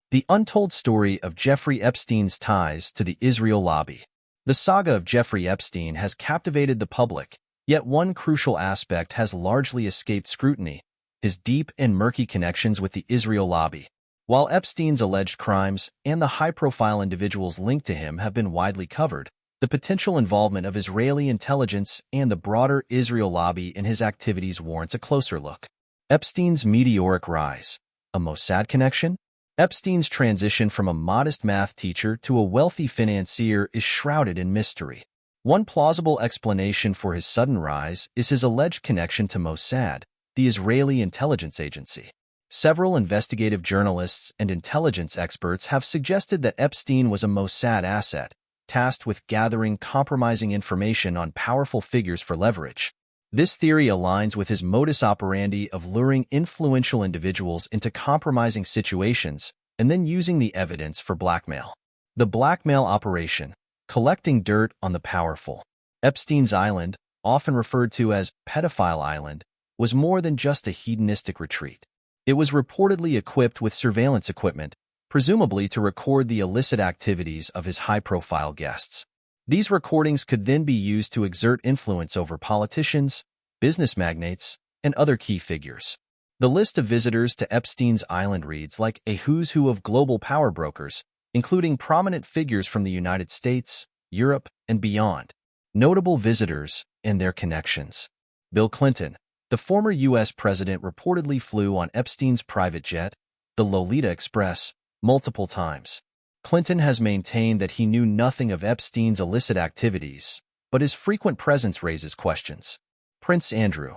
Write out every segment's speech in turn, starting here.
The untold story of Jeffrey Epstein's ties to the Israel lobby. The saga of Jeffrey Epstein has captivated the public, yet one crucial aspect has largely escaped scrutiny: his deep and murky connections with the Israel lobby. While Epstein's alleged crimes and the high-profile individuals linked to him have been widely covered, the potential involvement of Israeli intelligence and the broader Israel lobby in his activities warrants a closer look. Epstein's meteoric rise. A MOSSAD connection? Epstein's transition from a modest math teacher to a wealthy financier is shrouded in mystery. One plausible explanation for his sudden rise is his alleged connection to MOSSAD, the Israeli intelligence agency. Several investigative journalists and intelligence experts have suggested that Epstein was a MOSSAD asset, tasked with gathering compromising information on powerful figures for leverage. This theory aligns with his modus operandi of luring influential individuals into compromising situations and then using the evidence for blackmail. The blackmail operation, collecting dirt on the powerful. Epstein's Island, often referred to as Pedophile Island, was more than just a hedonistic retreat. It was reportedly equipped with surveillance equipment, presumably to record the illicit activities of his high-profile guests. These recordings could then be used to exert influence over politicians, business magnates, and other key figures. The list of visitors to Epstein's Island reads like a who's who of global power brokers, including prominent figures from the United States, Europe, and beyond. Notable visitors and their connections. Bill Clinton, the former U.S. president, reportedly flew on Epstein's private jet, the Lolita Express, multiple times. Clinton has maintained that he knew nothing of Epstein's illicit activities, but his frequent presence raises questions. Prince Andrew.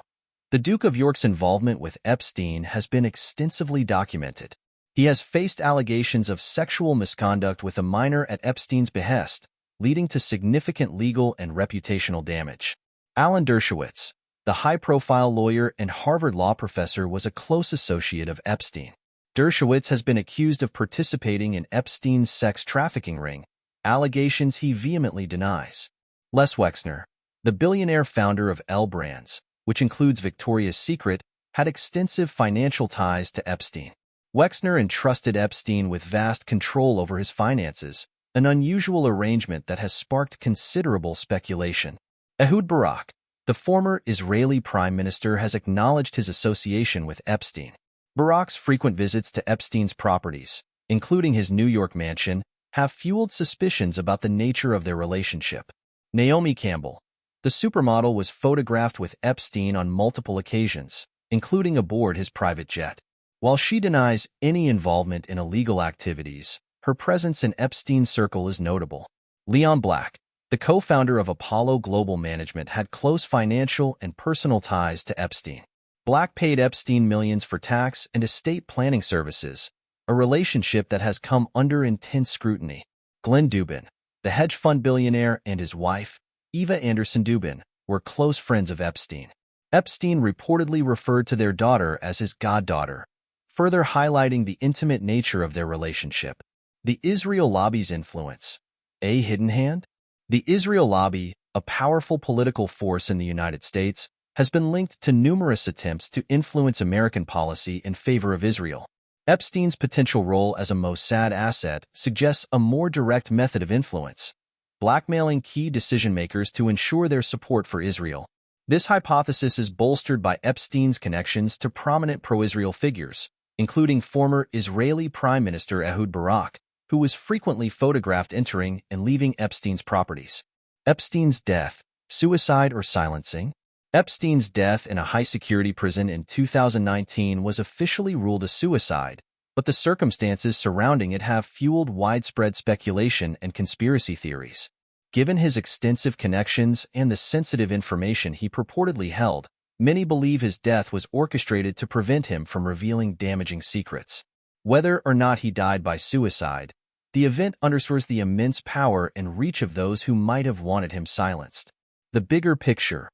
The Duke of York's involvement with Epstein has been extensively documented. He has faced allegations of sexual misconduct with a minor at Epstein's behest, leading to significant legal and reputational damage. Alan Dershowitz, the high-profile lawyer and Harvard law professor, was a close associate of Epstein. Dershowitz has been accused of participating in Epstein's sex trafficking ring, allegations he vehemently denies. Les Wexner, the billionaire founder of L Brands, which includes Victoria's Secret, had extensive financial ties to Epstein. Wexner entrusted Epstein with vast control over his finances, an unusual arrangement that has sparked considerable speculation. Ehud Barak, the former Israeli prime minister, has acknowledged his association with Epstein. Barak's frequent visits to Epstein's properties, including his New York mansion, have fueled suspicions about the nature of their relationship. Naomi Campbell, the supermodel, was photographed with Epstein on multiple occasions, including aboard his private jet. While she denies any involvement in illegal activities, her presence in Epstein's circle is notable. Leon Black, the co-founder of Apollo Global Management, had close financial and personal ties to Epstein. Black paid Epstein millions for tax and estate planning services, a relationship that has come under intense scrutiny. Glenn Dubin, the hedge fund billionaire, and his wife, Eva Anderson Dubin, were close friends of Epstein. Epstein reportedly referred to their daughter as his goddaughter, further highlighting the intimate nature of their relationship. The Israel lobby's influence. A hidden hand? The Israel lobby, a powerful political force in the United States, has been linked to numerous attempts to influence American policy in favor of Israel. Epstein's potential role as a MOSSAD asset suggests a more direct method of influence, blackmailing key decision-makers to ensure their support for Israel. This hypothesis is bolstered by Epstein's connections to prominent pro-Israel figures, including former Israeli Prime Minister Ehud Barak, who was frequently photographed entering and leaving Epstein's properties. Epstein's death, suicide or silencing? Epstein's death in a high-security prison in 2019 was officially ruled a suicide, but the circumstances surrounding it have fueled widespread speculation and conspiracy theories. Given his extensive connections and the sensitive information he purportedly held, many believe his death was orchestrated to prevent him from revealing damaging secrets. Whether or not he died by suicide, the event underscores the immense power and reach of those who might have wanted him silenced. The bigger picture.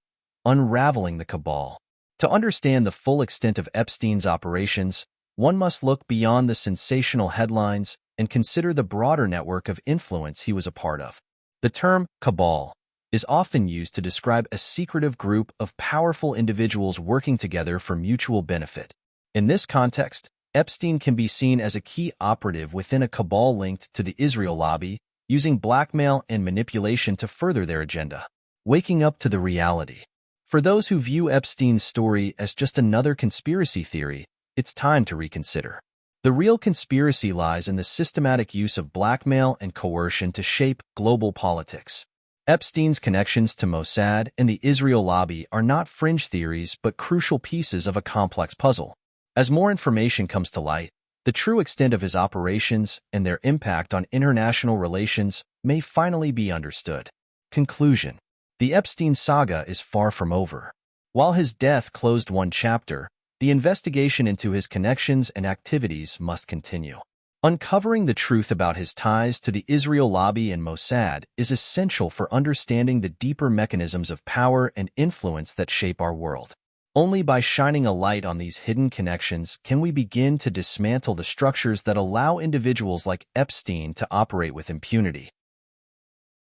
Unraveling the cabal. To understand the full extent of Epstein's operations, one must look beyond the sensational headlines and consider the broader network of influence he was a part of. The term cabal is often used to describe a secretive group of powerful individuals working together for mutual benefit. In this context, Epstein can be seen as a key operative within a cabal linked to the Israel lobby, using blackmail and manipulation to further their agenda. Waking up to the reality. For those who view Epstein's story as just another conspiracy theory, it's time to reconsider. The real conspiracy lies in the systematic use of blackmail and coercion to shape global politics. Epstein's connections to MOSSAD and the Israel lobby are not fringe theories but crucial pieces of a complex puzzle. As more information comes to light, the true extent of his operations and their impact on international relations may finally be understood. Conclusion. The Epstein saga is far from over. While his death closed one chapter, the investigation into his connections and activities must continue. Uncovering the truth about his ties to the Israel lobby and MOSSAD is essential for understanding the deeper mechanisms of power and influence that shape our world. Only by shining a light on these hidden connections can we begin to dismantle the structures that allow individuals like Epstein to operate with impunity.